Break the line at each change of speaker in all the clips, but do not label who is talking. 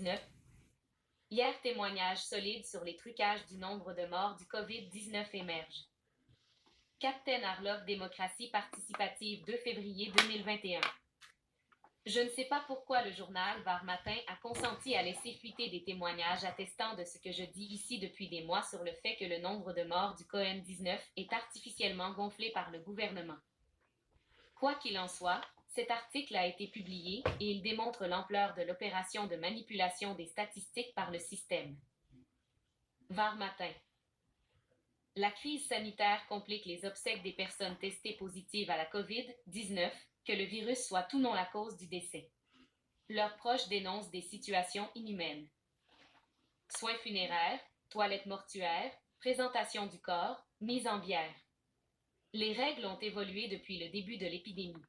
COVID-19. Hier, témoignage solide sur les trucages du nombre de morts du COVID-19 émerge. Captain Harlock, démocratie participative, 2 février 2021. Je ne sais pas pourquoi le journal Var Matin a consenti à laisser fuiter des témoignages attestant de ce que je dis ici depuis des mois sur le fait que le nombre de morts du COVID-19 est artificiellement gonflé par le gouvernement. Quoi qu'il en soit, cet article a été publié et il démontre l'ampleur de l'opération de manipulation des statistiques par le système. Var Matin. La crise sanitaire complique les obsèques des personnes testées positives à la COVID-19, que le virus soit ou non la cause du décès. Leurs proches dénoncent des situations inhumaines. Soins funéraires, toilettes mortuaires, présentation du corps, mise en bière. Les règles ont évolué depuis le début de l'épidémie.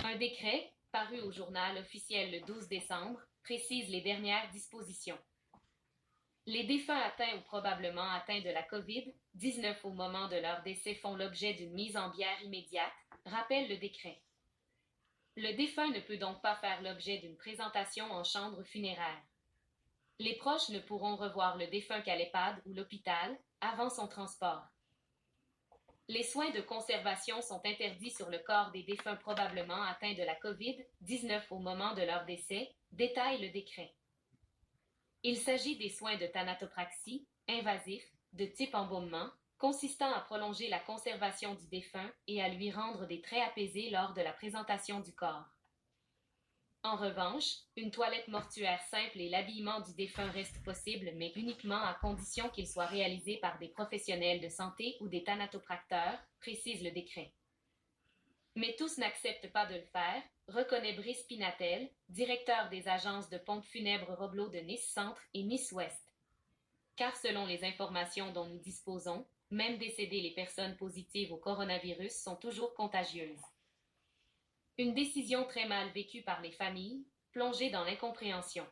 Un décret, paru au journal officiel le 12 décembre, précise les dernières dispositions. Les défunts atteints ou probablement atteints de la COVID-19 au moment de leur décès font l'objet d'une mise en bière immédiate, rappelle le décret. Le défunt ne peut donc pas faire l'objet d'une présentation en chambre funéraire. Les proches ne pourront revoir le défunt qu'à l'EHPAD ou l'hôpital avant son transport. Les soins de conservation sont interdits sur le corps des défunts probablement atteints de la COVID-19 au moment de leur décès, détaille le décret. Il s'agit des soins de thanatopraxie, invasifs, de type embaumement, consistant à prolonger la conservation du défunt et à lui rendre des traits apaisés lors de la présentation du corps. En revanche, une toilette mortuaire simple et l'habillement du défunt restent possibles, mais uniquement à condition qu'ils soient réalisés par des professionnels de santé ou des thanatopracteurs, précise le décret. Mais tous n'acceptent pas de le faire, reconnaît Brice Pinatel, directeur des agences de pompes funèbres Roblo de Nice Centre et Nice Ouest. Car selon les informations dont nous disposons, même décédées, les personnes positives au coronavirus sont toujours contagieuses. Une décision très mal vécue par les familles, plongées dans l'incompréhension.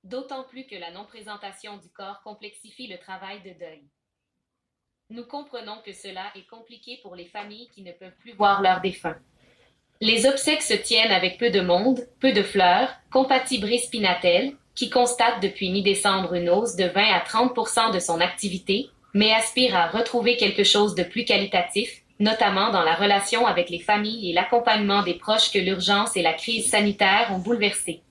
D'autant plus que la non-présentation du corps complexifie le travail de deuil. Nous comprenons que cela est compliqué pour les familles qui ne peuvent plus voir leurs défunts. Les obsèques se tiennent avec peu de monde, peu de fleurs, compatit Brice Pinatel, qui constate depuis mi-décembre une hausse de 20 à 30% de son activité, mais aspire à retrouver quelque chose de plus qualitatif, notamment dans la relation avec les familles et l'accompagnement des proches que l'urgence et la crise sanitaire ont bouleversés.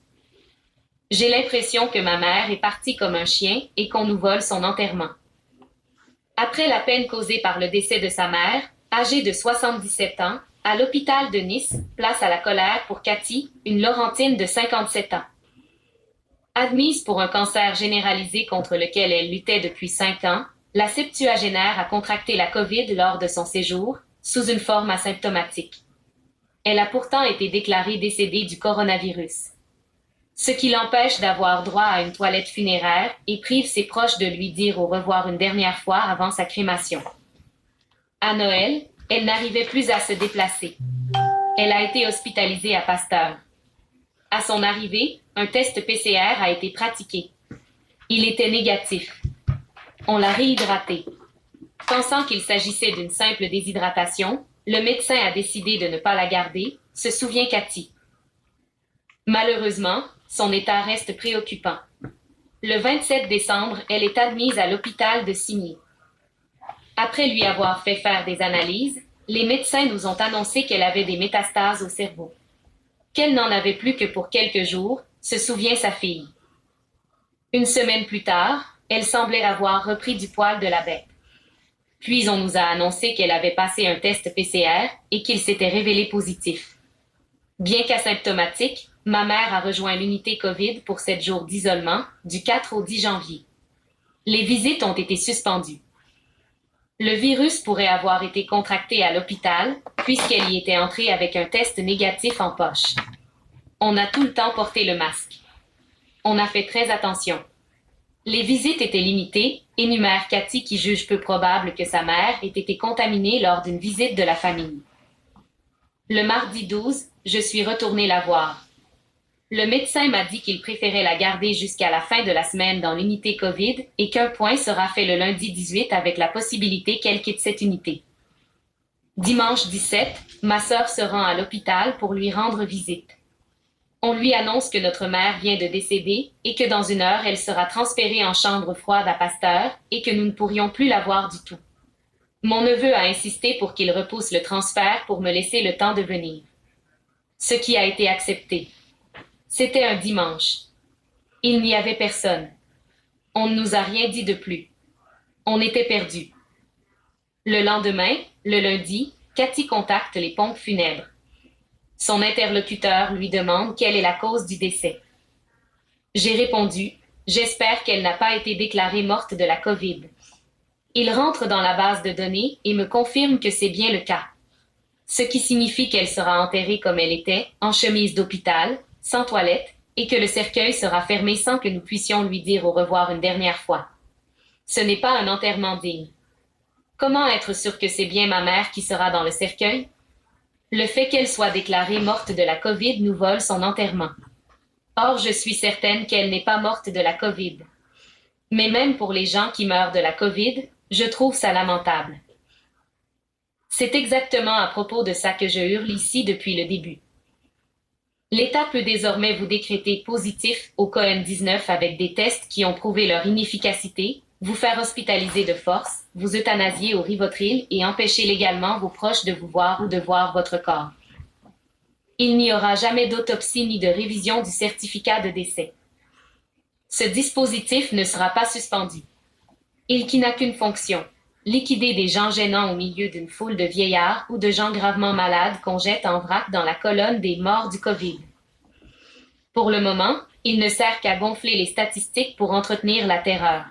J'ai l'impression que ma mère est partie comme un chien et qu'on nous vole son enterrement. Après la peine causée par le décès de sa mère, âgée de 77 ans, à l'hôpital de Nice, place à la colère pour Cathy, une Laurentine de 57 ans. Admise pour un cancer généralisé contre lequel elle luttait depuis 5 ans, la septuagénaire a contracté la COVID lors de son séjour, sous une forme asymptomatique. Elle a pourtant été déclarée décédée du coronavirus. Ce qui l'empêche d'avoir droit à une toilette funéraire et prive ses proches de lui dire au revoir une dernière fois avant sa crémation. À Noël, elle n'arrivait plus à se déplacer. Elle a été hospitalisée à Pasteur. À son arrivée, un test PCR a été pratiqué. Il était négatif. On l'a réhydratée. Pensant qu'il s'agissait d'une simple déshydratation, le médecin a décidé de ne pas la garder, se souvient Cathy. Malheureusement, son état reste préoccupant. Le 27 décembre, elle est admise à l'hôpital de Cigny. Après lui avoir fait faire des analyses, les médecins nous ont annoncé qu'elle avait des métastases au cerveau. Qu'elle n'en avait plus que pour quelques jours, se souvient sa fille. Une semaine plus tard, elle semblait avoir repris du poil de la bête. Puis on nous a annoncé qu'elle avait passé un test PCR et qu'il s'était révélé positif. Bien qu'asymptomatique, ma mère a rejoint l'unité COVID pour 7 jours d'isolement, du 4 au 10 janvier. Les visites ont été suspendues. Le virus pourrait avoir été contracté à l'hôpital, puisqu'elle y était entrée avec un test négatif en poche. On a tout le temps porté le masque. On a fait très attention. Les visites étaient limitées, énumère Cathy qui juge peu probable que sa mère ait été contaminée lors d'une visite de la famille. Le mardi 12, je suis retournée la voir. Le médecin m'a dit qu'il préférait la garder jusqu'à la fin de la semaine dans l'unité COVID et qu'un point sera fait le lundi 18 avec la possibilité qu'elle quitte cette unité. Dimanche 17, ma sœur se rend à l'hôpital pour lui rendre visite. On lui annonce que notre mère vient de décéder et que dans 1 heure, elle sera transférée en chambre froide à Pasteur et que nous ne pourrions plus la voir du tout. Mon neveu a insisté pour qu'il repousse le transfert pour me laisser le temps de venir. Ce qui a été accepté. C'était un dimanche. Il n'y avait personne. On ne nous a rien dit de plus. On était perdus. Le lendemain, le lundi, Cathy contacte les pompes funèbres. Son interlocuteur lui demande quelle est la cause du décès. J'ai répondu, j'espère qu'elle n'a pas été déclarée morte de la COVID. Il rentre dans la base de données et me confirme que c'est bien le cas. Ce qui signifie qu'elle sera enterrée comme elle était, en chemise d'hôpital, sans toilette, et que le cercueil sera fermé sans que nous puissions lui dire au revoir une dernière fois. Ce n'est pas un enterrement digne. Comment être sûr que c'est bien ma mère qui sera dans le cercueil? Le fait qu'elle soit déclarée morte de la COVID nous vole son enterrement. Or, je suis certaine qu'elle n'est pas morte de la COVID. Mais même pour les gens qui meurent de la COVID, je trouve ça lamentable. C'est exactement à propos de ça que je hurle ici depuis le début. L'État peut désormais vous décréter positif au COVID-19 avec des tests qui ont prouvé leur inefficacité, vous faire hospitaliser de force, vous euthanasier au Rivotril et empêcher légalement vos proches de vous voir ou de voir votre corps. Il n'y aura jamais d'autopsie ni de révision du certificat de décès. Ce dispositif ne sera pas suspendu. Il qui n'a qu'une fonction, liquider des gens gênants au milieu d'une foule de vieillards ou de gens gravement malades qu'on jette en vrac dans la colonne des morts du COVID. Pour le moment, il ne sert qu'à gonfler les statistiques pour entretenir la terreur.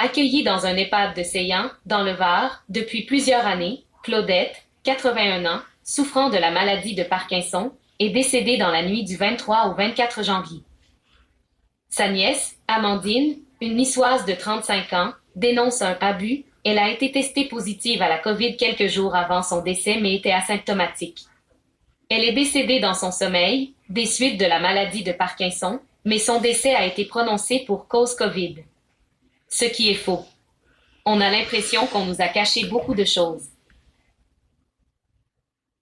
Accueillie dans un EHPAD de Seillan, dans le Var, depuis plusieurs années, Claudette, 81 ans, souffrant de la maladie de Parkinson, est décédée dans la nuit du 23 au 24 janvier. Sa nièce, Amandine, une niçoise de 35 ans, dénonce un abus. Elle a été testée positive à la COVID quelques jours avant son décès mais était asymptomatique. Elle est décédée dans son sommeil, des suites de la maladie de Parkinson, mais son décès a été prononcé pour cause COVID. Ce qui est faux. On a l'impression qu'on nous a caché beaucoup de choses.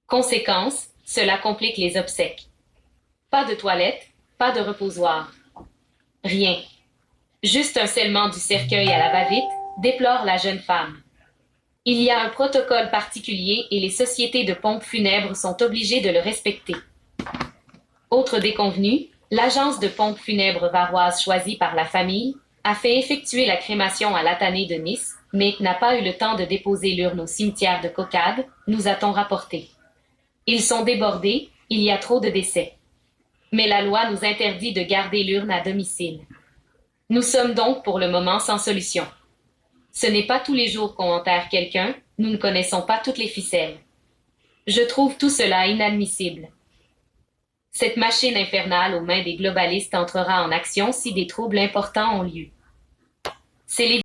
Conséquence, cela complique les obsèques. Pas de toilette, pas de reposoir. Rien. Juste un scellement du cercueil à la va-vite, déplore la jeune femme. Il y a un protocole particulier et les sociétés de pompes funèbres sont obligées de le respecter. Autre déconvenue, l'agence de pompes funèbres varoise choisie par la famille a fait effectuer la crémation à l'Athanée de Nice, mais n'a pas eu le temps de déposer l'urne au cimetière de Caucade, nous a-t-on rapporté. Ils sont débordés, il y a trop de décès. Mais la loi nous interdit de garder l'urne à domicile. Nous sommes donc pour le moment sans solution. Ce n'est pas tous les jours qu'on enterre quelqu'un, nous ne connaissons pas toutes les ficelles. Je trouve tout cela inadmissible. Cette machine infernale aux mains des globalistes entrera en action si des troubles importants ont lieu. C'est les